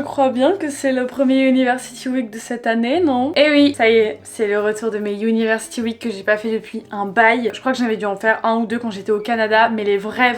crois bien que c'est le premier University Week de cette année, non? Eh oui, ça y est, c'est le retour de mes University Week que j'ai pas fait depuis un bail. Je crois que j'avais dû en faire un ou deux quand j'étais au Canada, mais les vrais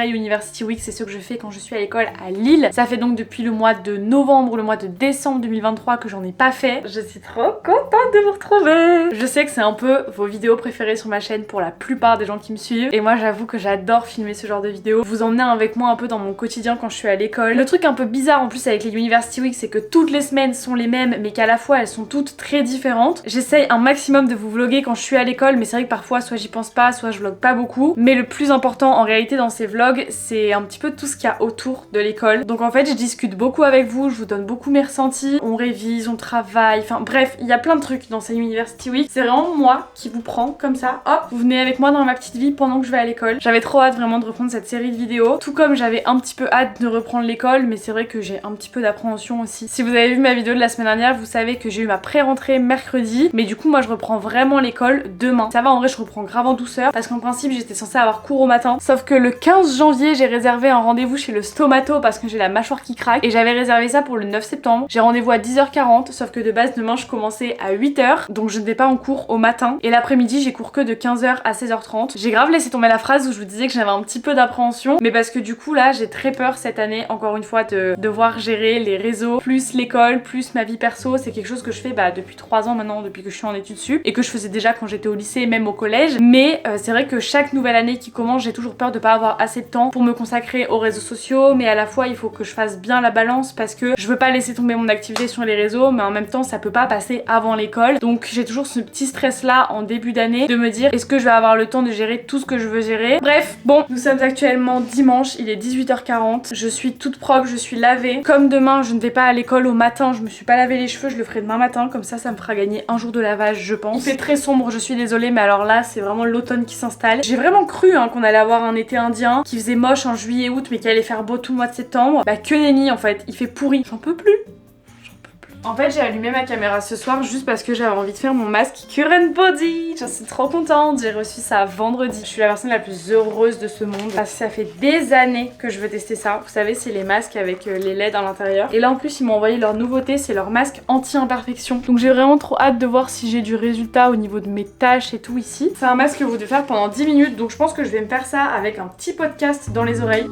University Week, c'est ceux que je fais quand je suis à l'école à Lille. Ça fait donc depuis le mois de novembre, le mois de décembre 2023 que j'en ai pas fait. Je suis trop contente de vous retrouver. Je sais que c'est un peu vos vidéos préférées sur ma chaîne pour la plupart des gens qui me suivent, et moi j'avoue que j'adore filmer ce genre de vidéos, vous emmener avec moi un peu dans mon quotidien quand je suis à l'école. Le truc un peu bizarre en plus avec les University Week, c'est que toutes les semaines sont les mêmes, mais qu'à la fois elles sont toutes très différentes. J'essaye un maximum de vous vlogger quand je suis à l'école, mais c'est vrai que parfois soit j'y pense pas, soit je vlog pas beaucoup. Mais le plus important en réalité dans ces vlogs, c'est un petit peu tout ce qu'il y a autour de l'école. Donc en fait je discute beaucoup avec vous, je vous donne beaucoup mes ressentis, on révise, on travaille, enfin bref, il y a plein de trucs dans ces University Week. C'est vraiment moi qui vous prends comme ça, hop, vous venez avec moi dans ma petite vie pendant que je vais à l'école. J'avais trop hâte vraiment de reprendre cette série de vidéos, tout comme j'avais un petit peu hâte de reprendre l'école, mais c'est vrai que j'ai un petit peu d'appréhension aussi. Si vous avez vu ma vidéo de la semaine dernière, vous savez que j'ai eu ma pré-rentrée mercredi, mais du coup moi je reprends vraiment l'école demain. Ça va, en vrai je reprends grave en douceur, parce qu'en principe j'étais censée avoir cours au matin, sauf que le 15 janvier j'ai réservé un rendez-vous chez le stomato parce que j'ai la mâchoire qui craque, et j'avais réservé ça pour le 9 septembre. J'ai rendez-vous à 10h40, sauf que de base demain je commençais à 8h, donc je ne vais pas en cours au matin, et l'après-midi j'ai cours que de 15h à 16h30. J'ai grave laissé tomber la phrase où je vous disais que j'avais un petit peu d'appréhension, mais parce que du coup là j'ai très peur cette année, encore une fois, de devoir gérer les réseaux, plus l'école, plus ma vie perso. C'est quelque chose que je fais depuis 3 ans maintenant, depuis que je suis en études sup, et que je faisais déjà quand j'étais au lycée et même au collège. Mais c'est vrai que chaque nouvelle année qui commence, j'ai toujours peur de pas avoir assez de temps pour me consacrer aux réseaux sociaux, mais à la fois il faut que je fasse bien la balance parce que je veux pas laisser tomber mon activité sur les réseaux, mais en même temps ça peut pas passer avant l'école. Donc j'ai toujours ce petit stress là en début d'année de me dire est-ce que je vais avoir le temps de gérer tout ce que je veux gérer. Bref, bon, nous sommes actuellement dimanche, il est 18h40, je suis toute propre, je suis lavée. Comme demain je ne vais pas à l'école au matin, je me suis pas lavé les cheveux, je le ferai demain matin, comme ça me fera gagner un jour de lavage je pense. Il fait très sombre, je suis désolée, mais alors là c'est vraiment l'automne qui s'installe. J'ai vraiment cru qu'on allait avoir un été indien qui faisait moche en juillet août mais qui allait faire beau tout le mois de septembre. Bah que nenni en fait, il fait pourri, j'en peux plus. En fait j'ai allumé ma caméra ce soir juste parce que j'avais envie de faire mon masque Current Body. Je suis trop contente, j'ai reçu ça vendredi. Je suis la personne la plus heureuse de ce monde parce que ça fait des années que je veux tester ça. Vous savez, c'est les masques avec les LED à l'intérieur. Et là en plus ils m'ont envoyé leur nouveauté, c'est leur masque anti-imperfection. Donc j'ai vraiment trop hâte de voir si j'ai du résultat au niveau de mes tâches et tout ici. C'est un masque que vous devez faire pendant 10 minutes, donc je pense que je vais me faire ça avec un petit podcast dans les oreilles.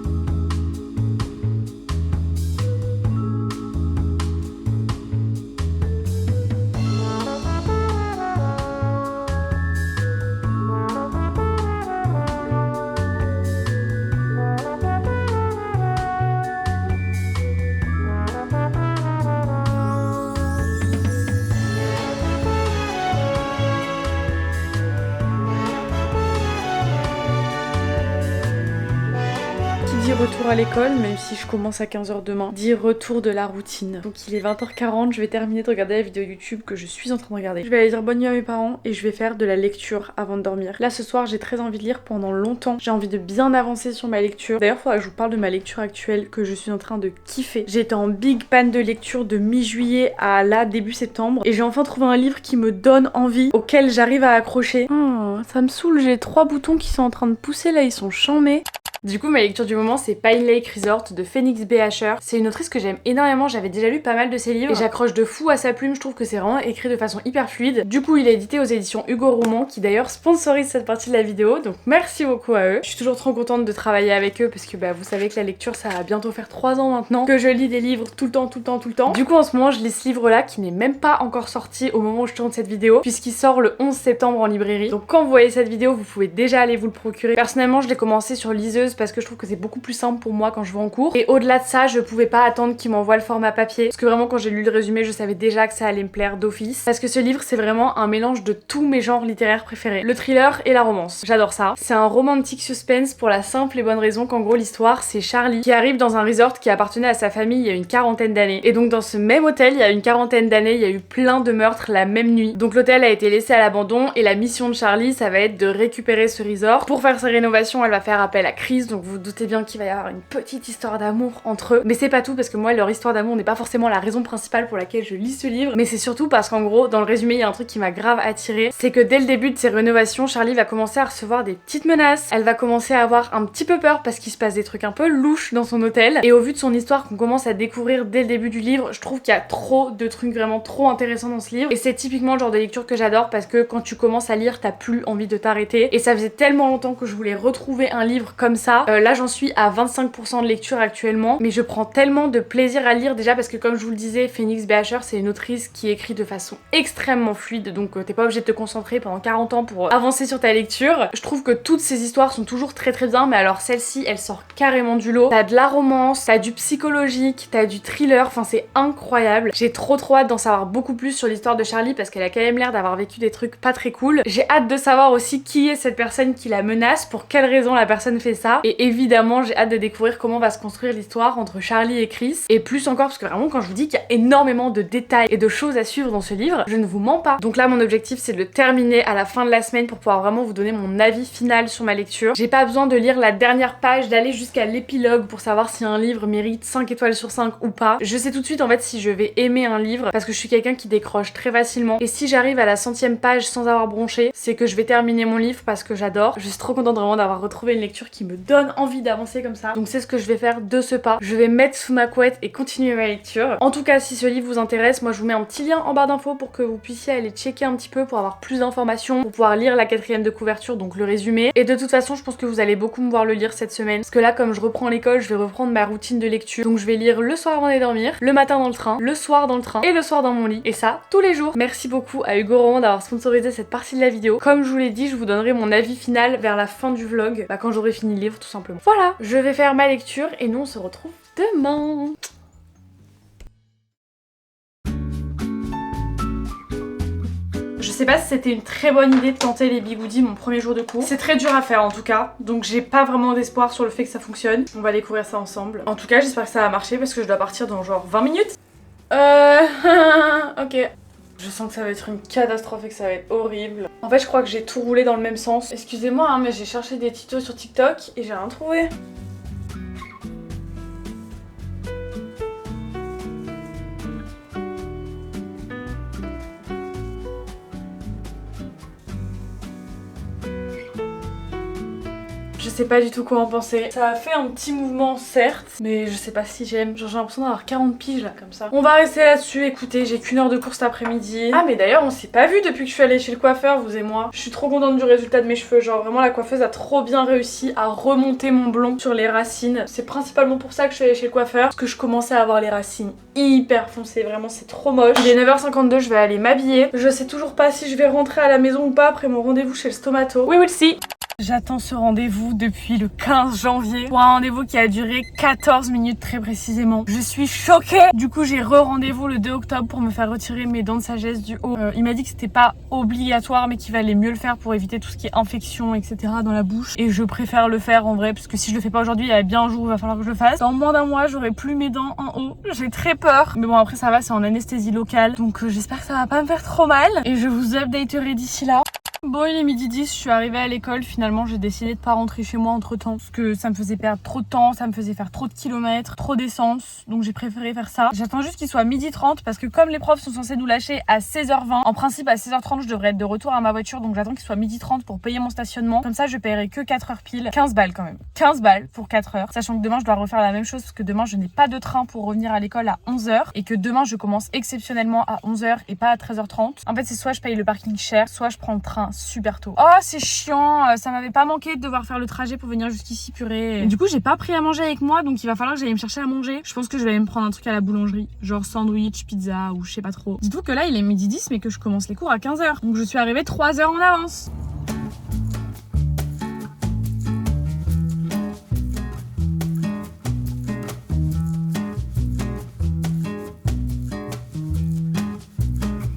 Dit retour à l'école, même si je commence à 15h demain, dit retour de la routine. Donc il est 20h40, je vais terminer de regarder la vidéo YouTube que je suis en train de regarder. Je vais aller dire bonne nuit à mes parents et je vais faire de la lecture avant de dormir. Là ce soir j'ai très envie de lire pendant longtemps, j'ai envie de bien avancer sur ma lecture. D'ailleurs faudra que je vous parle de ma lecture actuelle que je suis en train de kiffer. J'ai été en big panne de lecture de mi-juillet à là début septembre et j'ai enfin trouvé un livre qui me donne envie, auquel j'arrive à accrocher. Oh, ça me saoule, j'ai 3 boutons qui sont en train de pousser là, ils sont chamés. Du coup ma lecture du moment c'est Pine Lake Resort de Phoenix B. Asher. C'est une autrice que j'aime énormément, j'avais déjà lu pas mal de ses livres et j'accroche de fou à sa plume, je trouve que c'est vraiment écrit de façon hyper fluide. Du coup il est édité aux éditions Hugo Roman qui d'ailleurs sponsorise cette partie de la vidéo, donc merci beaucoup à eux. Je suis toujours trop contente de travailler avec eux parce que vous savez que la lecture ça va bientôt faire 3 ans maintenant que je lis des livres tout le temps. Du coup en ce moment je lis ce livre là qui n'est même pas encore sorti au moment où je tourne cette vidéo puisqu'il sort le 11 septembre en librairie. Donc quand vous voyez cette vidéo vous pouvez déjà aller vous le procurer. Personnellement je l'ai commencé sur liseuse parce que je trouve que c'est beaucoup plus simple pour moi quand je vais en cours. Et au-delà de ça, je pouvais pas attendre qu'ils m'envoient le format papier parce que vraiment quand j'ai lu le résumé, je savais déjà que ça allait me plaire d'office parce que ce livre c'est vraiment un mélange de tous mes genres littéraires préférés. Le thriller et la romance. J'adore ça. C'est un romantique suspense pour la simple et bonne raison qu'en gros l'histoire c'est Charlie qui arrive dans un resort qui appartenait à sa famille il y a une 40aine d'années. Et donc dans ce même hôtel, il y a une 40aine d'années, il y a eu plein de meurtres la même nuit. Donc l'hôtel a été laissé à l'abandon et la mission de Charlie ça va être de récupérer ce resort. Pour faire sa rénovation, elle va faire appel à Chris Chris, donc vous vous doutez bien qu'il va y avoir une petite histoire d'amour entre eux. Mais c'est pas tout, parce que moi leur histoire d'amour n'est pas forcément la raison principale pour laquelle je lis ce livre, mais c'est surtout parce qu'en gros dans le résumé il y a un truc qui m'a grave attirée, c'est que dès le début de ses rénovations, Charlie va commencer à recevoir des petites menaces, elle va commencer à avoir un petit peu peur parce qu'il se passe des trucs un peu louches dans son hôtel, et au vu de son histoire qu'on commence à découvrir dès le début du livre, je trouve qu'il y a trop de trucs vraiment trop intéressants dans ce livre, et c'est typiquement le genre de lecture que j'adore parce que quand tu commences à lire t'as plus envie de t'arrêter, et ça faisait tellement longtemps que je voulais retrouver un livre comme ça. Là j'en suis à 25% de lecture actuellement, mais je prends tellement de plaisir à lire, déjà parce que comme je vous le disais, Phoenix Beacher c'est une autrice qui écrit de façon extrêmement fluide, donc t'es pas obligé de te concentrer pendant 40 ans pour avancer sur ta lecture. Je trouve que toutes ces histoires sont toujours très très bien, mais alors celle-ci elle sort carrément du lot. T'as de la romance, t'as du psychologique, t'as du thriller, enfin c'est incroyable. J'ai trop hâte d'en savoir beaucoup plus sur l'histoire de Charlie parce qu'elle a quand même l'air d'avoir vécu des trucs pas très cool. J'ai hâte de savoir aussi qui est cette personne qui la menace, pour quelle raison la personne fait ça, et évidemment j'ai hâte de découvrir comment va se construire l'histoire entre Charlie et Chris, et plus encore parce que vraiment quand je vous dis qu'il y a énormément de détails et de choses à suivre dans ce livre, je ne vous mens pas. Donc là mon objectif c'est de le terminer à la fin de la semaine pour pouvoir vraiment vous donner mon avis final sur ma lecture. J'ai pas besoin de lire la dernière page, d'aller jusqu'à l'épilogue pour savoir si un livre mérite 5 étoiles sur 5 ou pas. Je sais tout de suite en fait si je vais aimer un livre parce que je suis quelqu'un qui décroche très facilement, et si j'arrive à la 100e page sans avoir bronché, c'est que je vais terminer mon livre parce que j'adore. Je suis trop contente vraiment d'avoir retrouvé une lecture qui me donne envie d'avancer comme ça. Donc c'est ce que je vais faire de ce pas. Je vais mettre sous ma couette et continuer ma lecture. En tout cas si ce livre vous intéresse, moi je vous mets un petit lien en barre d'infos pour que vous puissiez aller checker un petit peu pour avoir plus d'informations, pour pouvoir lire la 4e de couverture, donc le résumé. Et de toute façon je pense que vous allez beaucoup me voir le lire cette semaine, parce que là comme je reprends l'école, je vais reprendre ma routine de lecture. Donc je vais lire le soir avant d'aller dormir, le matin dans le train, le soir dans le train et le soir dans mon lit. Et ça tous les jours. Merci beaucoup à Hugo Roman d'avoir sponsorisé cette partie de la vidéo. Comme je vous l'ai dit, je vous donnerai mon avis final vers la fin du vlog, quand j'aurai fini le livre tout simplement. Voilà, je vais faire ma lecture et nous on se retrouve demain. Je sais pas si c'était une très bonne idée de tenter les bigoudis mon premier jour de cours. C'est très dur à faire en tout cas, donc j'ai pas vraiment d'espoir sur le fait que ça fonctionne. On va découvrir ça ensemble. En tout cas j'espère que ça va marcher parce que je dois partir dans genre 20 minutes. Ok. Je sens que ça va être une catastrophe et que ça va être horrible. En fait je crois que j'ai tout roulé dans le même sens. Excusez-moi hein, mais j'ai cherché des tutos sur TikTok et j'ai rien trouvé. Je sais pas du tout quoi en penser. Ça a fait un petit mouvement certes, mais je sais pas si j'aime. Genre j'ai l'impression d'avoir 40 piges là comme ça. On va rester là-dessus, écoutez, j'ai qu'une heure de cours cet après-midi. Ah mais d'ailleurs on s'est pas vu depuis que je suis allée chez le coiffeur, vous et moi. Je suis trop contente du résultat de mes cheveux, genre vraiment la coiffeuse a trop bien réussi à remonter mon blond sur les racines. C'est principalement pour ça que je suis allée chez le coiffeur, parce que je commençais à avoir les racines hyper foncées, vraiment c'est trop moche. Il est 9h52, je vais aller m'habiller. Je sais toujours pas si je vais rentrer à la maison ou pas après mon rendez-vous chez le stomato. We will see. J'attends ce rendez-vous depuis le 15 janvier pour un rendez-vous qui a duré 14 minutes très précisément. Je suis choquée. Du coup j'ai re-rendez-vous le 2 octobre pour me faire retirer mes dents de sagesse du haut. Il m'a dit que c'était pas obligatoire mais qu'il valait mieux le faire pour éviter tout ce qui est infection etc dans la bouche. Et je préfère le faire en vrai parce que si je le fais pas aujourd'hui il y a bien un jour où il va falloir que je le fasse. Dans moins d'un mois j'aurai plus mes dents en haut. J'ai très peur. Mais bon après ça va, c'est en anesthésie locale. Donc j'espère que ça va pas me faire trop mal. Et je vous updaterai d'ici là. Bon il est midi 10, je suis arrivée à l'école, finalement j'ai décidé de pas rentrer chez moi entre temps parce que ça me faisait perdre trop de temps, ça me faisait faire trop de kilomètres, trop d'essence, donc j'ai préféré faire ça. J'attends juste qu'il soit midi 30 parce que comme les profs sont censés nous lâcher à 16h20, en principe à 16h30 je devrais être de retour à ma voiture, donc j'attends qu'il soit midi 30 pour payer mon stationnement, comme ça je paierai que 4 heures pile, 15 balles quand même, 15 balles pour 4 heures, sachant que demain je dois refaire la même chose parce que demain je n'ai pas de train pour revenir à l'école à 11h et que demain je commence exceptionnellement à 11h et pas à 13h30. En fait c'est soit je paye le parking cher, soit je prends le train super tôt. Oh c'est chiant, ça m'avait pas manqué de devoir faire le trajet pour venir jusqu'ici purée. Et du coup j'ai pas pris à manger avec moi donc il va falloir que j'aille me chercher à manger. Je pense que je vais aller me prendre un truc à la boulangerie, genre sandwich, pizza ou je sais pas trop. Dites-vous que là il est midi 10 mais que je commence les cours à 15h. Donc je suis arrivée 3 heures en avance.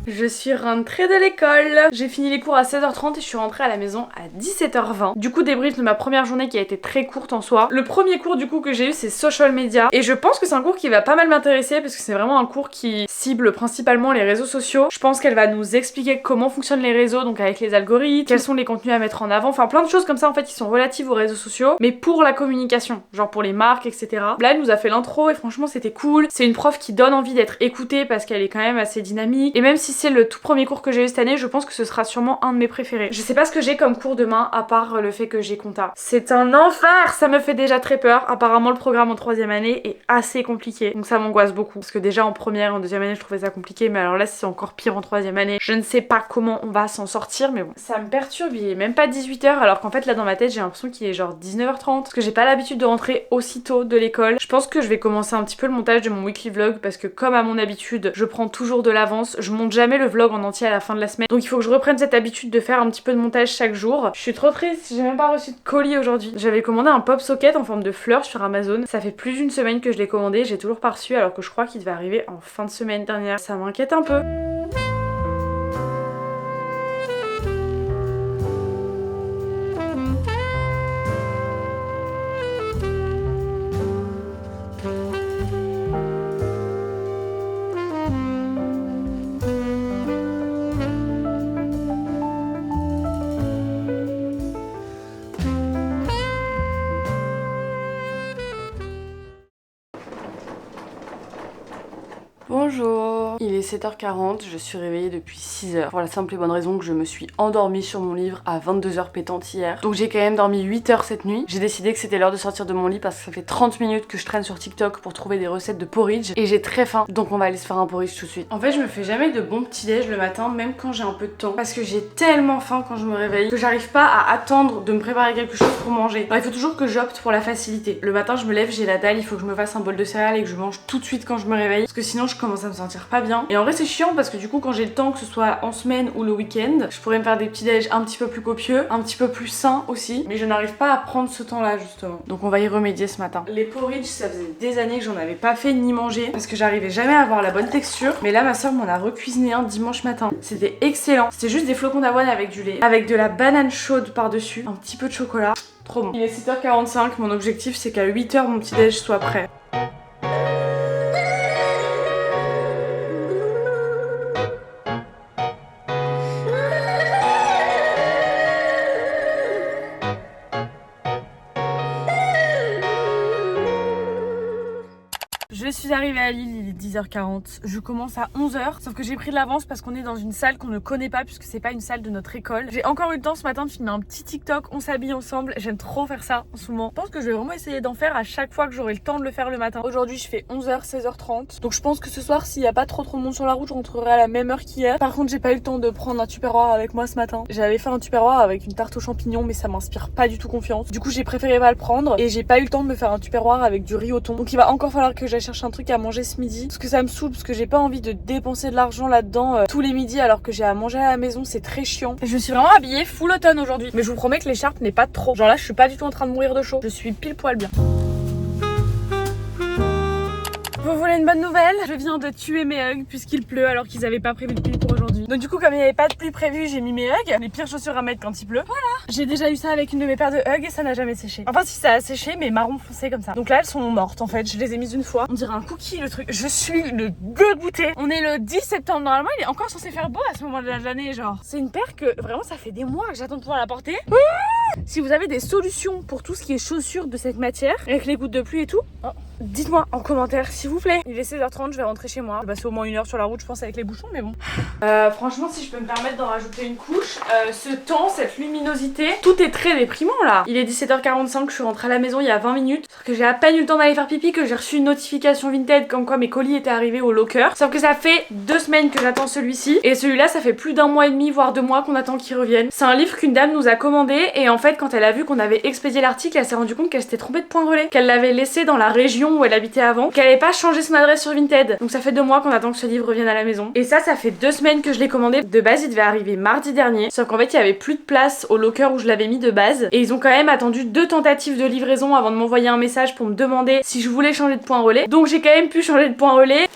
Je suis rentrée de l'école. J'ai fini les cours à 16h30 et je suis rentrée à la maison à 17h20. Du coup, débrief de ma première journée qui a été très courte en soi. Le premier cours du coup que j'ai eu, c'est social media. Et je pense que c'est un cours qui va pas mal m'intéresser parce que c'est vraiment un cours qui cible principalement les réseaux sociaux. Je pense qu'elle va nous expliquer comment fonctionnent les réseaux, donc avec les algorithmes, quels sont les contenus à mettre en avant, enfin plein de choses comme ça en fait qui sont relatives aux réseaux sociaux, mais pour la communication, genre pour les marques, etc. Là, elle nous a fait l'intro et franchement c'était cool. C'est une prof qui donne envie d'être écoutée parce qu'elle est quand même assez dynamique. Et même si c'est le tout premier cours que j'ai eu cette année, je pense que ce sera sûrement un de mes préférés. Je sais pas ce que j'ai comme cours demain à part le fait que j'ai compta. C'est un enfer, ça me fait déjà très peur. Apparemment le programme en troisième année est assez compliqué, donc ça m'angoisse beaucoup. Parce que déjà en première et en deuxième année je trouvais ça compliqué, mais alors là c'est encore pire en troisième année. Je ne sais pas comment on va s'en sortir, mais bon. Ça me perturbe, il est même pas 18h alors qu'en fait là dans ma tête j'ai l'impression qu'il est genre 19h30 parce que j'ai pas l'habitude de rentrer aussitôt de l'école. Je pense que je vais commencer un petit peu le montage de mon weekly vlog parce que comme à mon habitude je prends toujours de l'avance, je monte jamais le vlog en entier à la fin de la semaine, donc il faut que je reprenne cette habitude de faire un petit peu de montage chaque jour. Je suis trop triste, j'ai même pas reçu de colis aujourd'hui. J'avais commandé un pop socket en forme de fleurs sur Amazon, ça fait plus d'une semaine que je l'ai commandé, j'ai toujours pas reçu alors que je crois qu'il devait arriver en fin de semaine dernière. Ça m'inquiète un peu. Bonjour, il est 7h40, je suis réveillée depuis 6h pour la simple et bonne raison que je me suis endormie sur mon livre à 22h pétante hier. Donc j'ai quand même dormi 8h cette nuit. J'ai décidé que c'était l'heure de sortir de mon lit parce que ça fait 30 minutes que je traîne sur TikTok pour trouver des recettes de porridge et j'ai très faim, donc on va aller se faire un porridge tout de suite. En fait je me fais jamais de bon petit déj le matin, même quand j'ai un peu de temps, parce que j'ai tellement faim quand je me réveille que j'arrive pas à attendre de me préparer quelque chose pour manger. Alors il faut toujours que j'opte pour la facilité. Le matin je me lève, j'ai la dalle, il faut que je me fasse un bol de céréales et que je mange tout de suite quand je me réveille parce que sinon je commence à me sentir pas bien. Et en vrai c'est chiant parce que du coup quand j'ai le temps, que ce soit en semaine ou le week-end, je pourrais me faire des petits déj un petit peu plus copieux, un petit peu plus sains aussi, mais je n'arrive pas à prendre ce temps là justement. Donc on va y remédier ce matin. Les porridge ça faisait des années que j'en avais pas fait ni mangé parce que j'arrivais jamais à avoir la bonne texture, mais là ma soeur m'en a recuisiné un dimanche matin. C'était excellent. C'était juste des flocons d'avoine avec du lait, avec de la banane chaude par dessus, un petit peu de chocolat. Trop bon. Il est 7h45, mon objectif c'est qu'à 8h mon petit déj soit prêt. Je suis arrivée à Lille, il est 10h40. Je commence à 11h, sauf que j'ai pris de l'avance parce qu'on est dans une salle qu'on ne connaît pas puisque c'est pas une salle de notre école. J'ai encore eu le temps ce matin de filmer un petit TikTok, on s'habille ensemble. J'aime trop faire ça en ce moment. Je pense que je vais vraiment essayer d'en faire à chaque fois que j'aurai le temps de le faire le matin. Aujourd'hui, je fais 11h, 16h30. Donc je pense que ce soir, s'il n'y a pas trop de monde sur la route, je rentrerai à la même heure qu'hier. Par contre, j'ai pas eu le temps de prendre un tupperware avec moi ce matin. J'avais fait un tupperware avec une tarte aux champignons, mais ça m'inspire pas du tout confiance. Du coup, j'ai préféré pas le prendre et j'ai pas eu le temps de me faire un tupperware avec du riz au thon. Donc il va encore falloir que j'aille chercher un truc à manger ce midi parce que ça me saoule, parce que j'ai pas envie de dépenser de l'argent là-dedans tous les midis alors que j'ai à manger à la maison, c'est très chiant. Et je me suis vraiment habillée full automne aujourd'hui, mais je vous promets que l'écharpe n'est pas trop. Genre là je suis pas du tout en train de mourir de chaud, je suis pile poil bien. Vous voulez une bonne nouvelle? Je viens de tuer mes Uggs puisqu'il pleut alors qu'ils avaient pas prévu de pluie pour aujourd'hui. Donc du coup comme il n'y avait pas de pluie prévue, j'ai mis mes Uggs, les pires chaussures à mettre quand il pleut. Voilà. J'ai déjà eu ça avec une de mes paires de Uggs et ça n'a jamais séché. Enfin si, ça a séché mais marron foncé comme ça. Donc là elles sont mortes en fait, je les ai mises une fois. On dirait un cookie le truc. Je suis le dégoûté. On est le 10 septembre, normalement il est encore censé faire beau à ce moment de l'année genre. C'est une paire que vraiment ça fait des mois que j'attends de pouvoir la porter. Si vous avez des solutions pour tout ce qui est chaussures de cette matière, avec les gouttes de pluie et tout, dites-moi en commentaire s'il vous plaît. Il est 16h30, je vais rentrer chez moi. C'est au moins 1 heure sur la route je pense avec les bouchons mais bon. Franchement si je peux me permettre d'en rajouter une couche, ce temps, cette luminosité, tout est très déprimant là. Il est 17h45, je suis rentrée à la maison il y a 20 minutes. Sauf que j'ai à peine eu le temps d'aller faire pipi que j'ai reçu une notification Vinted comme quoi mes colis étaient arrivés au locker. Sauf que ça fait 2 semaines que j'attends celui-ci. Et celui-là ça fait plus d'1 mois et demi voire 2 mois qu'on attend qu'il revienne. C'est un livre qu'une dame nous a commandé et en fait quand elle a vu qu'on avait expédié l'article, elle s'est rendue compte qu'elle s'était trompée de point relais, qu'elle l'avait laissé dans la région où elle habitait avant, qu'elle n'avait pas changé son adresse sur Vinted. Donc ça fait 2 mois qu'on attend que ce livre revienne à la maison. Et ça fait 2 semaines que je l'ai commandé. De base il devait arriver mardi dernier, sauf qu'en fait il y avait plus de place au locker où je l'avais mis de base et ils ont quand même attendu 2 tentatives de livraison avant de m'envoyer un message pour me demander si je voulais changer de point relais. Donc j'ai quand même pu changer de point relais.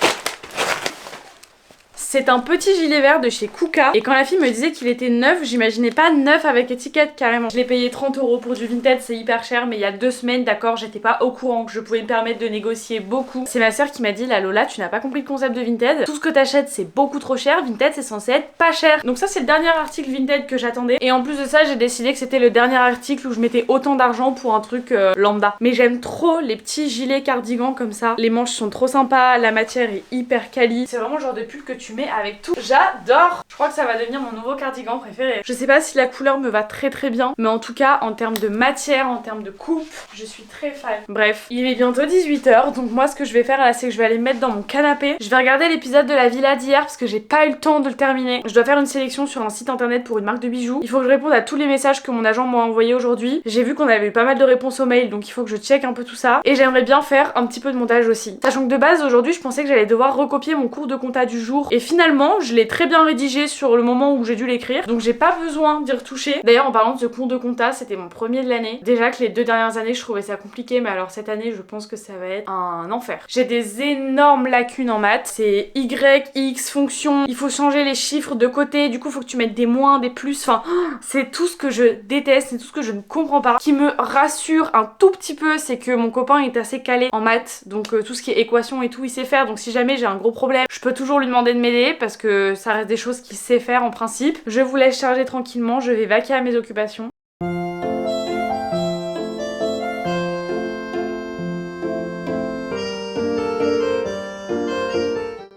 C'est un petit gilet vert de chez Kuka. Et quand la fille me disait qu'il était neuf, j'imaginais pas neuf avec étiquette carrément. Je l'ai payé 30 € pour du Vinted, c'est hyper cher, mais il y a 2 semaines, d'accord, j'étais pas au courant que je pouvais me permettre de négocier beaucoup. C'est ma soeur qui m'a dit, la Lola, tu n'as pas compris le concept de Vinted. Tout ce que t'achètes, c'est beaucoup trop cher. Vinted, c'est censé être pas cher. Donc ça, c'est le dernier article Vinted que j'attendais. Et en plus de ça, j'ai décidé que c'était le dernier article où je mettais autant d'argent pour un truc lambda. Mais j'aime trop les petits gilets cardigans comme ça. Les manches sont trop sympas, la matière est hyper quali. C'est vraiment le genre de pull que tu mets avec tout. J'adore. Je crois que ça va devenir mon nouveau cardigan préféré. Je sais pas si la couleur me va très bien, mais en tout cas, en termes de matière, en termes de coupe, je suis très fan. Bref, il est bientôt 18 h, donc moi ce que je vais faire là, c'est que je vais aller me mettre dans mon canapé. Je vais regarder l'épisode de la villa d'hier parce que j'ai pas eu le temps de le terminer. Je dois faire une sélection sur un site internet pour une marque de bijoux. Il faut que je réponde à tous les messages que mon agent m'a envoyés aujourd'hui. J'ai vu qu'on avait eu pas mal de réponses aux mails, donc il faut que je check un peu tout ça. Et j'aimerais bien faire un petit peu de montage aussi. Sachant que de base, aujourd'hui, je pensais que j'allais devoir recopier mon cours de compta du jour. Et finalement, je l'ai très bien rédigé sur le moment où j'ai dû l'écrire. Donc j'ai pas besoin d'y retoucher. D'ailleurs, en parlant de ce cours de compta, c'était mon premier de l'année. Déjà que les 2 dernières années, je trouvais ça compliqué, mais alors cette année, je pense que ça va être un enfer. J'ai des énormes lacunes en maths. C'est Y, X, fonction. Il faut changer les chiffres de côté. Du coup, il faut que tu mettes des moins, des plus. Enfin, c'est tout ce que je déteste, c'est tout ce que je ne comprends pas. Ce qui me rassure un tout petit peu, c'est que mon copain est assez calé en maths. Donc tout ce qui est équation et tout, il sait faire. Donc si jamais j'ai un gros problème, je peux toujours lui demander de m'aider parce que ça reste des choses qu'il sait faire en principe. Je vous laisse charger tranquillement, je vais vaquer à mes occupations.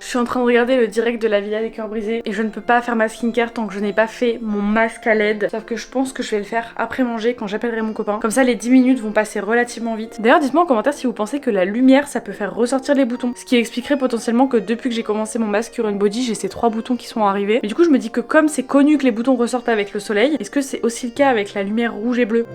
Je suis en train de regarder le direct de la Villa des Cœurs Brisés et je ne peux pas faire ma skincare tant que je n'ai pas fait mon masque à LED. Sauf que je pense que je vais le faire après manger quand j'appellerai mon copain. Comme ça les 10 minutes vont passer relativement vite. D'ailleurs dites-moi en commentaire si vous pensez que la lumière ça peut faire ressortir les boutons. Ce qui expliquerait potentiellement que depuis que j'ai commencé mon masque Current Body, j'ai ces 3 boutons qui sont arrivés. Mais du coup je me dis que comme c'est connu que les boutons ressortent avec le soleil, est-ce que c'est aussi le cas avec la lumière rouge et bleue ?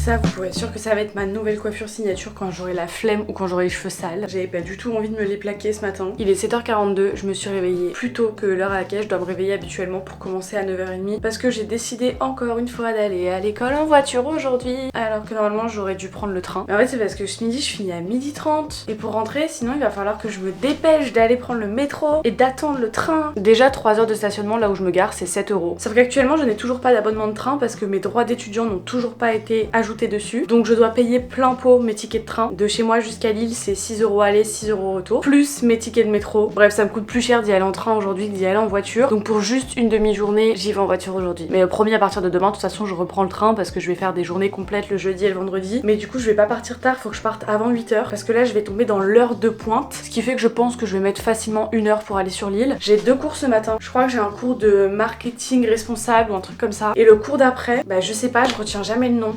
Ça, vous pouvez être sûr que ça va être ma nouvelle coiffure signature quand j'aurai la flemme ou quand j'aurai les cheveux sales. J'avais pas du tout envie de me les plaquer ce matin. Il est 7h42, je me suis réveillée plus tôt que l'heure à laquelle je dois me réveiller habituellement pour commencer à 9h30 parce que j'ai décidé encore une fois d'aller à l'école en voiture aujourd'hui alors que normalement j'aurais dû prendre le train. Mais en fait c'est parce que ce midi je finis à 12h30 et pour rentrer sinon il va falloir que je me dépêche d'aller prendre le métro et d'attendre le train. Déjà 3 heures de stationnement là où je me gare c'est 7 €. Sauf qu'actuellement je n'ai toujours pas d'abonnement de train parce que mes droits d'étudiant n'ont toujours pas été ajoutés dessus. Donc je dois payer plein pot mes tickets de train. De chez moi jusqu'à Lille c'est 6 € aller, 6 € retour. Plus mes tickets de métro. Bref ça me coûte plus cher d'y aller en train aujourd'hui que d'y aller en voiture. Donc pour juste une demi-journée j'y vais en voiture aujourd'hui. Mais promis à partir de demain de toute façon je reprends le train parce que je vais faire des journées complètes le jeudi et le vendredi. Mais du coup je vais pas partir tard, faut que je parte avant 8 h parce que là je vais tomber dans l'heure de pointe. Ce qui fait que je pense que je vais mettre facilement 1 heure pour aller sur Lille. J'ai 2 cours ce matin. Je crois que j'ai un cours de marketing responsable ou un truc comme ça. Et le cours d'après, bah je sais pas, je retiens jamais le nom.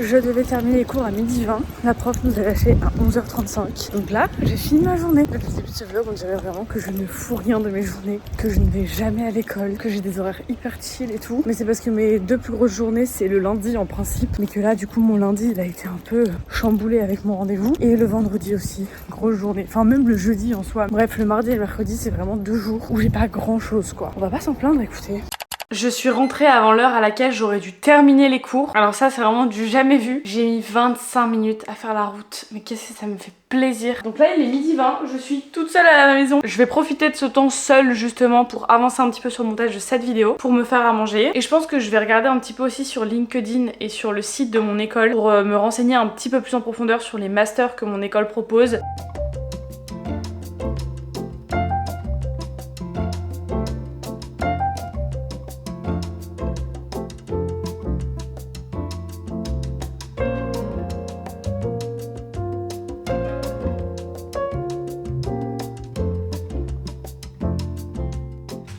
Je devais terminer les cours à 12h20. La prof nous a lâché à 11h35. Donc là, j'ai fini ma journée. Depuis le début de ce vlog, on dirait vraiment que je ne fous rien de mes journées, que je ne vais jamais à l'école, que j'ai des horaires hyper chill et tout. Mais c'est parce que mes 2 plus grosses journées, c'est le lundi en principe. Mais que là, du coup, mon lundi, il a été un peu chamboulé avec mon rendez-vous. Et le vendredi aussi, grosse journée. Enfin, même le jeudi en soi. Bref, le mardi et le mercredi, c'est vraiment 2 jours où j'ai pas grand chose, quoi. On va pas s'en plaindre, écoutez. Je suis rentrée avant l'heure à laquelle j'aurais dû terminer les cours. Alors ça c'est vraiment du jamais vu. J'ai mis 25 minutes à faire la route. Mais qu'est-ce que ça me fait plaisir. Donc là il est 12h20, je suis toute seule à la maison. Je vais profiter de ce temps seule justement pour avancer un petit peu sur le montage de cette vidéo, pour me faire à manger. Et je pense que je vais regarder un petit peu aussi sur LinkedIn et sur le site de mon école pour me renseigner un petit peu plus en profondeur sur les masters que mon école propose.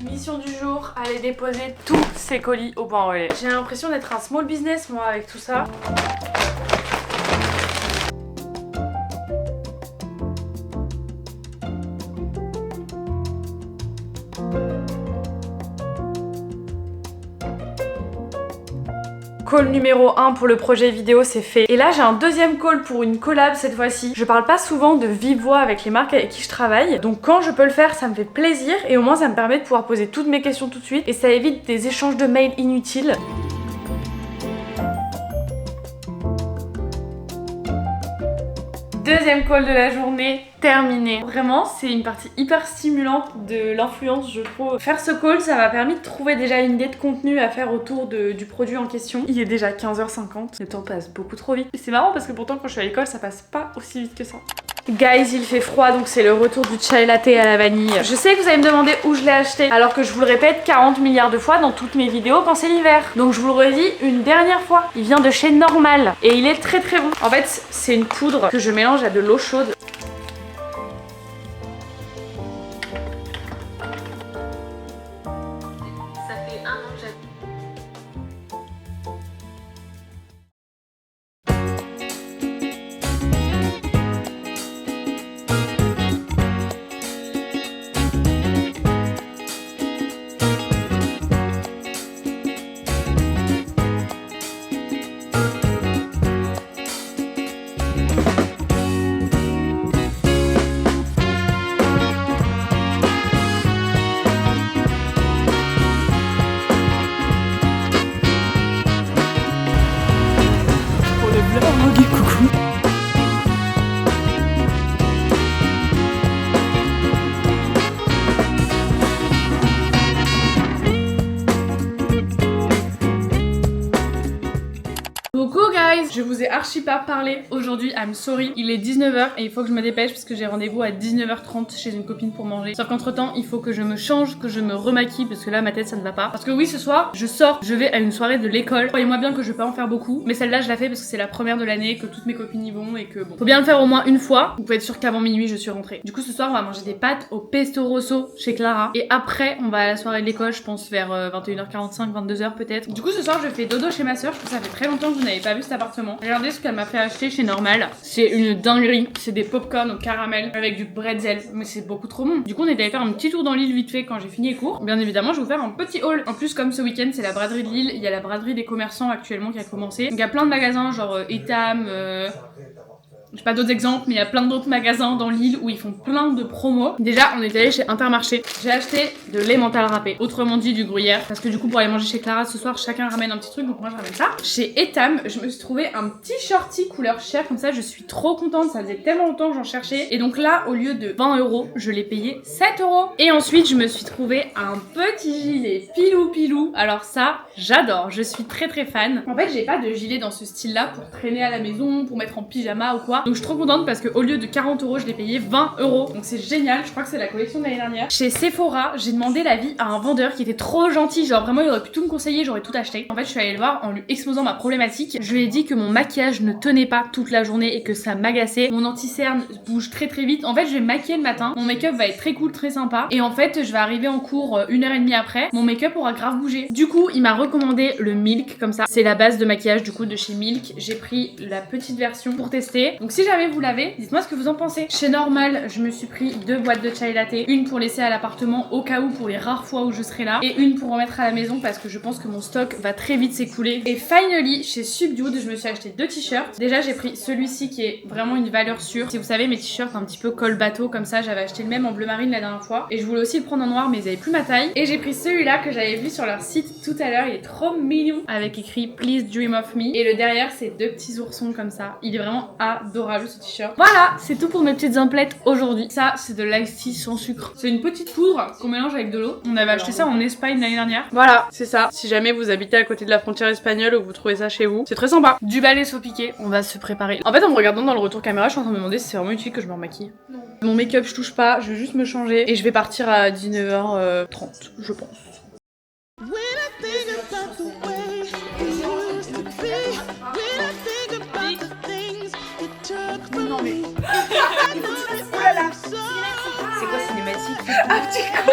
Mission du jour, aller déposer tous ces colis au point relais. J'ai l'impression d'être un small business moi avec tout ça. call numéro 1 pour le projet vidéo, c'est fait. Et là, j'ai un deuxième call pour une collab cette fois-ci. Je parle pas souvent de vive voix avec les marques avec qui je travaille. Donc quand je peux le faire, ça me fait plaisir. Et au moins, ça me permet de pouvoir poser toutes mes questions tout de suite. Et ça évite des échanges de mails inutiles. Deuxième call de la journée, terminé. Vraiment, c'est une partie hyper stimulante de l'influence, je trouve. Faire ce call, ça m'a permis de trouver déjà une idée de contenu à faire autour du produit en question. Il est déjà 15h50, le temps passe beaucoup trop vite. Et c'est marrant parce que pourtant quand je suis à l'école, ça passe pas aussi vite que ça. Guys, il fait froid, donc c'est le retour du chai latte à la vanille. Je sais que vous allez me demander où je l'ai acheté, alors que je vous le répète 40 milliards de fois dans toutes mes vidéos quand c'est l'hiver. Donc je vous le redis une dernière fois, il vient de chez Normal et il est très très bon. En fait, c'est une poudre que je mélange à de l'eau chaude. Coucou guys, je vous ai archi pas parlé aujourd'hui, I'm sorry. Il est 19h et il faut que je me dépêche parce que j'ai rendez-vous à 19h30 chez une copine pour manger. Sauf qu'entre temps, il faut que je me change, que je me remaquille parce que là ma tête ça ne va pas. Parce que oui, ce soir, je sors, je vais à une soirée de l'école. Croyez-moi bien que je vais pas en faire beaucoup, mais celle-là je la fais parce que c'est la première de l'année, que toutes mes copines y vont et que bon, faut bien le faire au moins une fois. Vous pouvez être sûr qu'avant minuit je suis rentrée. Du coup ce soir on va manger des pâtes au pesto rosso chez Clara et après on va à la soirée de l'école, je pense vers 21h45, 22h peut-être. Du coup ce soir je fais dodo chez ma soeur, je trouve que ça fait très longtemps que vous n'avez pas vu cet appartement. Regardez ce qu'elle m'a fait acheter chez Normal. C'est une dinguerie. C'est des popcorn au caramel avec du bretzel. Mais c'est beaucoup trop bon. Du coup, on est allé faire un petit tour dans l'île vite fait quand j'ai fini les cours. Bien évidemment, je vais vous faire un petit haul. En plus, comme ce week-end, c'est la braderie de Lille. Il y a la braderie des commerçants actuellement qui a commencé. Donc, il y a plein de magasins, genre Etam. J'ai pas d'autres exemples, mais il y a plein d'autres magasins dans l'île où ils font plein de promos. Déjà, on est allé chez Intermarché. J'ai acheté de l'emmental râpé, autrement dit du gruyère. Parce que du coup, pour aller manger chez Clara ce soir, chacun ramène un petit truc, donc moi je ramène ça. Chez Etam, je me suis trouvé un petit shorty couleur chair, comme ça, je suis trop contente. Ça faisait tellement longtemps que j'en cherchais. Et donc là, au lieu de 20 €, je l'ai payé 7 €. Et ensuite, je me suis trouvé un petit gilet pilou. Alors ça, j'adore. Je suis très très fan. En fait, j'ai pas de gilet dans ce style-là pour traîner à la maison, pour mettre en pyjama ou quoi. Donc je suis trop contente parce qu'au lieu de 40 €, je l'ai payé 20 €. Donc c'est génial, je crois que c'est la collection de l'année dernière. Chez Sephora, j'ai demandé l'avis à un vendeur qui était trop gentil, genre vraiment il aurait pu tout me conseiller, j'aurais tout acheté. En fait je suis allée le voir en lui exposant ma problématique. Je lui ai dit que mon maquillage ne tenait pas toute la journée et que ça m'agaçait. Mon anti-cerne bouge très très vite. En fait je vais me maquiller le matin, mon make-up va être très cool, très sympa. Et en fait je vais arriver en cours 1h30 après, mon make-up aura grave bougé. Du coup il m'a recommandé le Milk comme ça. C'est la base de maquillage du coup de chez Milk. J'ai pris la petite version pour tester. Donc si jamais vous l'avez, dites-moi ce que vous en pensez. Chez Normal, je me suis pris 2 boîtes de chai latte, une pour laisser à l'appartement au cas où pour les rares fois où je serai là, et une pour remettre à la maison parce que je pense que mon stock va très vite s'écouler. Et finally, chez Subdued, je me suis acheté 2 t-shirts. Déjà, j'ai pris celui-ci qui est vraiment une valeur sûre. Si vous savez, mes t-shirts un petit peu col bateau comme ça, j'avais acheté le même en bleu marine la dernière fois et je voulais aussi le prendre en noir mais ils avaient plus ma taille. Et j'ai pris celui-là que j'avais vu sur leur site tout à l'heure, il est trop mignon avec écrit Please Dream of Me. Et le derrière, c'est 2 petits oursons comme ça. Il est vraiment adorable ce t-shirt. Voilà, c'est tout pour mes petites emplettes aujourd'hui. Ça, c'est de l'ice tea sans sucre. C'est une petite poudre qu'on mélange avec de l'eau. On avait acheté ça en Espagne l'année dernière. Voilà, c'est ça. Si jamais vous habitez à côté de la frontière espagnole ou vous trouvez ça chez vous, c'est très sympa. Du balai saupiqué, on va se préparer. En fait, en me regardant dans le retour caméra, je suis en train de me demander si c'est vraiment utile que je me remaquille. Non. Mon make-up, je touche pas, je vais juste me changer et je vais partir à 19h30, je pense. Non mais... Oulala. C'est quoi cinématique? Ah petit coup.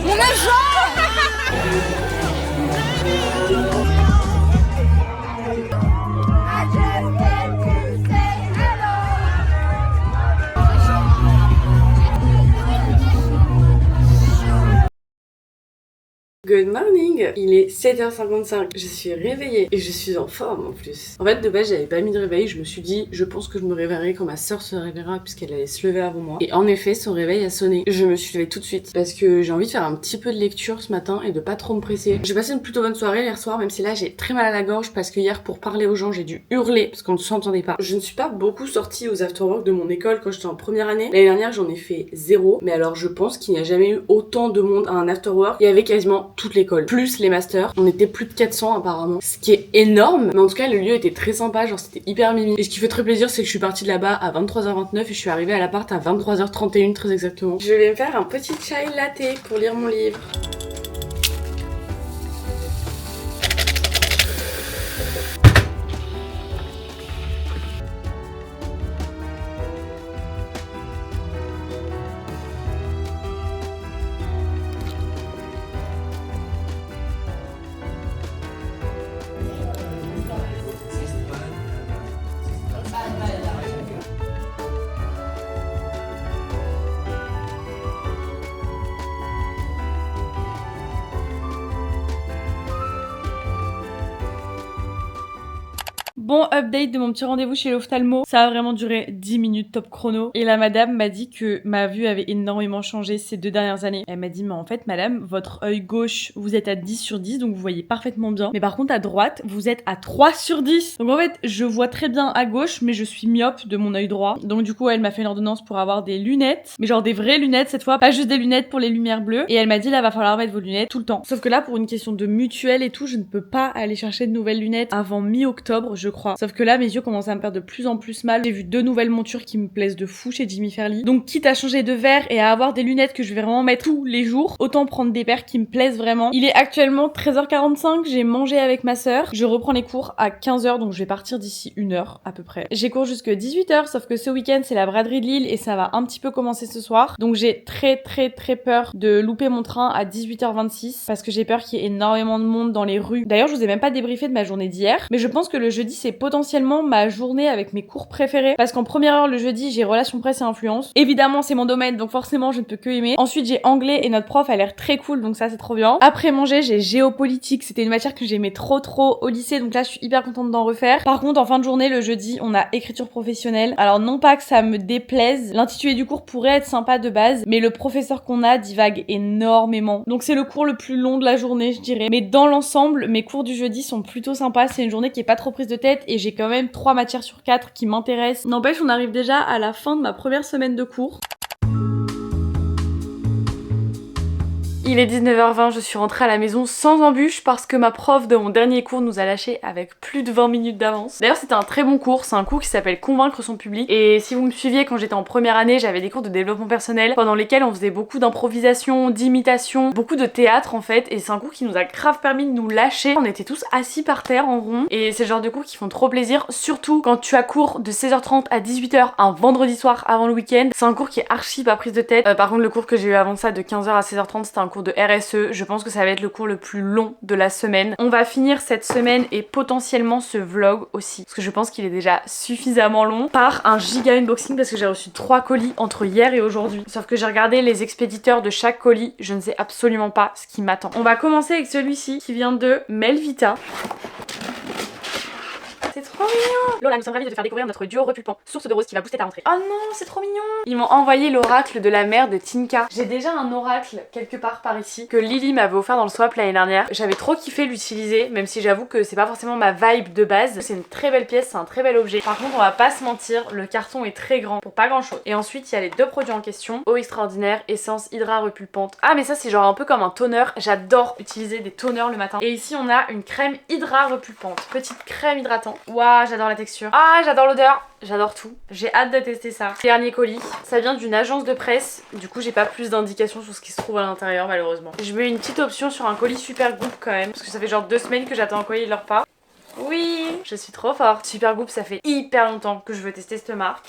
Mon agent. Good morning. Il est 7h55, je suis réveillée et je suis en forme en plus. En fait de base j'avais pas mis de réveil, je me suis dit je pense que je me réveillerai quand ma soeur se réveillera puisqu'elle allait se lever avant moi. Et en effet son réveil a sonné. Je me suis levée tout de suite parce que j'ai envie de faire un petit peu de lecture ce matin et de pas trop me presser. J'ai passé une plutôt bonne soirée hier soir, même si là j'ai très mal à la gorge parce que hier pour parler aux gens j'ai dû hurler parce qu'on ne s'entendait pas. Je ne suis pas beaucoup sortie aux afterwork de mon école quand j'étais en première année. L'année dernière j'en ai fait 0, mais alors je pense qu'il n'y a jamais eu autant de monde à un afterwork. Il y avait quasiment toute l'école, plus les masters. On était plus de 400 apparemment, ce qui est énorme, mais en tout cas le lieu était très sympa, genre c'était hyper mimi. Et ce qui fait très plaisir, c'est que je suis partie de là-bas à 23h29 et je suis arrivée à l'appart à 23h31 très exactement. Je vais me faire un petit chai latte pour lire mon livre. Bon, update de mon petit rendez-vous chez l'ophtalmo. Ça a vraiment duré 10 minutes top chrono. Et la madame m'a dit que ma vue avait énormément changé ces 2 dernières années. Elle m'a dit, mais en fait, madame, votre œil gauche, vous êtes à 10 sur 10, donc vous voyez parfaitement bien. Mais par contre, à droite, vous êtes à 3 sur 10. Donc en fait, je vois très bien à gauche, mais je suis myope de mon œil droit. Donc du coup, elle m'a fait une ordonnance pour avoir des lunettes. Mais genre des vraies lunettes cette fois, pas juste des lunettes pour les lumières bleues. Et elle m'a dit, là, va falloir mettre vos lunettes tout le temps. Sauf que là, pour une question de mutuelle et tout, je ne peux pas aller chercher de nouvelles lunettes avant mi-octobre, je crois. Sauf que là, mes yeux commencent à me faire de plus en plus mal. J'ai vu 2 nouvelles montures qui me plaisent de fou chez Jimmy Fairly. Donc, quitte à changer de verre et à avoir des lunettes que je vais vraiment mettre tous les jours, autant prendre des paires qui me plaisent vraiment. Il est actuellement 13h45, j'ai mangé avec ma sœur. Je reprends les cours à 15h, donc je vais partir d'ici 1 heure à peu près. J'ai cours jusque 18h, sauf que ce week-end, c'est la braderie de Lille et ça va un petit peu commencer ce soir. Donc, j'ai très peur de louper mon train à 18h26 parce que j'ai peur qu'il y ait énormément de monde dans les rues. D'ailleurs, je vous ai même pas débriefé de ma journée d'hier, mais je pense que le jeudi, c'est potentiellement ma journée avec mes cours préférés parce qu'en première heure le jeudi j'ai relations presse et influence. Évidemment c'est mon domaine donc forcément je ne peux que aimer. Ensuite j'ai anglais et notre prof a l'air très cool donc ça c'est trop bien. Après manger j'ai géopolitique, c'était une matière que j'aimais trop au lycée donc là je suis hyper contente d'en refaire. Par contre en fin de journée le jeudi on a écriture professionnelle. Alors non pas que ça me déplaise, l'intitulé du cours pourrait être sympa de base mais le professeur qu'on a divague énormément. Donc c'est le cours le plus long de la journée je dirais. Mais dans l'ensemble mes cours du jeudi sont plutôt sympas, c'est une journée qui est pas trop prise de tête et j'ai quand même 3 matières sur 4 qui m'intéressent. N'empêche, on arrive déjà à la fin de ma première semaine de cours. Il est 19h20, je suis rentrée à la maison sans embûche parce que ma prof de mon dernier cours nous a lâché avec plus de 20 minutes d'avance. D'ailleurs c'était un très bon cours, c'est un cours qui s'appelle Convaincre son public et si vous me suiviez quand j'étais en première année, j'avais des cours de développement personnel pendant lesquels on faisait beaucoup d'improvisation, d'imitation, beaucoup de théâtre en fait et c'est un cours qui nous a grave permis de nous lâcher. On était tous assis par terre en rond et c'est le genre de cours qui font trop plaisir, surtout quand tu as cours de 16h30 à 18h un vendredi soir avant le week-end. C'est un cours qui est archi pas prise de tête. Par contre le cours que j'ai eu avant ça de 15h à 16h30 c'était un cours de RSE, je pense que ça va être le cours le plus long de la semaine. On va finir cette semaine et potentiellement ce vlog aussi, parce que je pense qu'il est déjà suffisamment long, par un giga unboxing parce que j'ai reçu 3 colis entre hier et aujourd'hui. Sauf que j'ai regardé les expéditeurs de chaque colis, je ne sais absolument pas ce qui m'attend. On va commencer avec celui-ci qui vient de Melvita. C'est trop mignon. Lola, nous sommes ravis de te faire découvrir notre duo repulpant, source de rose qui va booster ta rentrée. Oh non, c'est trop mignon. Ils m'ont envoyé l'oracle de la mère de Tinka. J'ai déjà un oracle quelque part par ici que Lily m'avait offert dans le swap l'année dernière. J'avais trop kiffé l'utiliser, même si j'avoue que c'est pas forcément ma vibe de base. C'est une très belle pièce, c'est un très bel objet. Par contre, on va pas se mentir, le carton est très grand pour pas grand chose. Et ensuite, il y a les 2 produits en question. Eau extraordinaire, essence hydra repulpante. Ah mais ça c'est genre un peu comme un toner. J'adore utiliser des toners le matin. Et ici on a une crème hydra repulpante. Petite crème hydratante. Waouh, j'adore la texture. Ah, j'adore l'odeur. J'adore tout. J'ai hâte de tester ça. Dernier colis. Ça vient d'une agence de presse. Du coup, j'ai pas plus d'indications sur ce qui se trouve à l'intérieur, malheureusement. Je mets une petite option sur un colis Supergoop quand même. Parce que ça fait genre 2 semaines que j'attends un colis de leur part. Oui, je suis trop forte. Supergoop, ça fait hyper longtemps que je veux tester cette marque.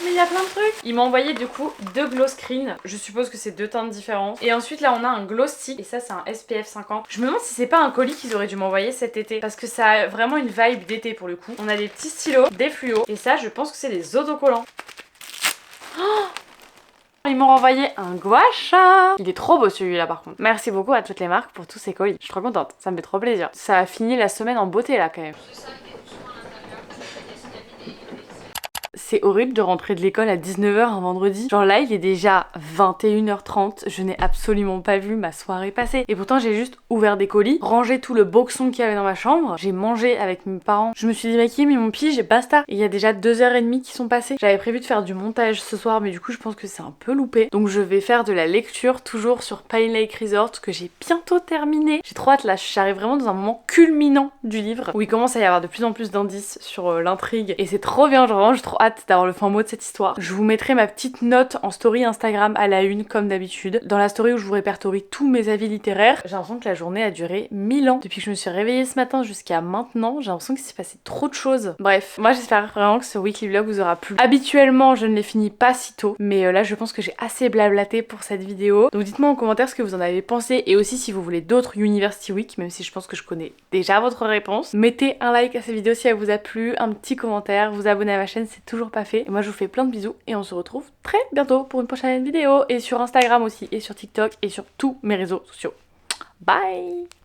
Mais il y a plein de trucs. Ils m'ont envoyé du coup 2 glow screen. Je suppose que c'est 2 teintes différentes. Et ensuite là on a un glow stick. Et ça c'est un SPF 50. Je me demande si c'est pas un colis qu'ils auraient dû m'envoyer cet été. Parce que ça a vraiment une vibe d'été pour le coup. On a des petits stylos, des fluos. Et ça je pense que c'est des autocollants. Oh, Ils m'ont renvoyé un gua sha. Il est trop beau celui-là par contre. Merci beaucoup à toutes les marques pour tous ces colis. Je suis trop contente, ça me fait trop plaisir. Ça a fini la semaine en beauté là quand même. C'est horrible de rentrer de l'école à 19 h un vendredi. Genre là, il est déjà 21 h 30. Je n'ai absolument pas vu ma soirée passer. Et pourtant, j'ai juste ouvert des colis, rangé tout le boxon qu'il y avait dans ma chambre. J'ai mangé avec mes parents. Je me suis dit, bah qui, mais mon pige et basta. Et il y a déjà 2 h 30 qui sont passées. J'avais prévu de faire du montage ce soir, mais du coup, je pense que c'est un peu loupé. Donc je vais faire de la lecture, toujours sur Pine Lake Resort, que j'ai bientôt terminé. J'ai trop hâte là, j'arrive vraiment dans un moment culminant du livre, où il commence à y avoir de plus en plus d'indices sur l'intrigue. Et c'est trop bien, genre vraiment, j'ai trop hâte d'avoir le fin mot de cette histoire. Je vous mettrai ma petite note en story Instagram à la une comme d'habitude. Dans la story où je vous répertorie tous mes avis littéraires. J'ai l'impression que la journée a duré 1000 ans. Depuis que je me suis réveillée ce matin jusqu'à maintenant, j'ai l'impression qu'il s'est passé trop de choses. Bref, moi j'espère vraiment que ce weekly vlog vous aura plu. Habituellement je ne les finis pas si tôt, mais là je pense que j'ai assez blablaté pour cette vidéo. Donc dites-moi en commentaire ce que vous en avez pensé et aussi si vous voulez d'autres University Week, même si je pense que je connais déjà votre réponse. Mettez un like à cette vidéo si elle vous a plu, un petit commentaire, vous abonner à ma chaîne, c'est toujours pas fait. Et moi je vous fais plein de bisous et on se retrouve très bientôt pour une prochaine vidéo et sur Instagram aussi et sur TikTok et sur tous mes réseaux sociaux. Bye!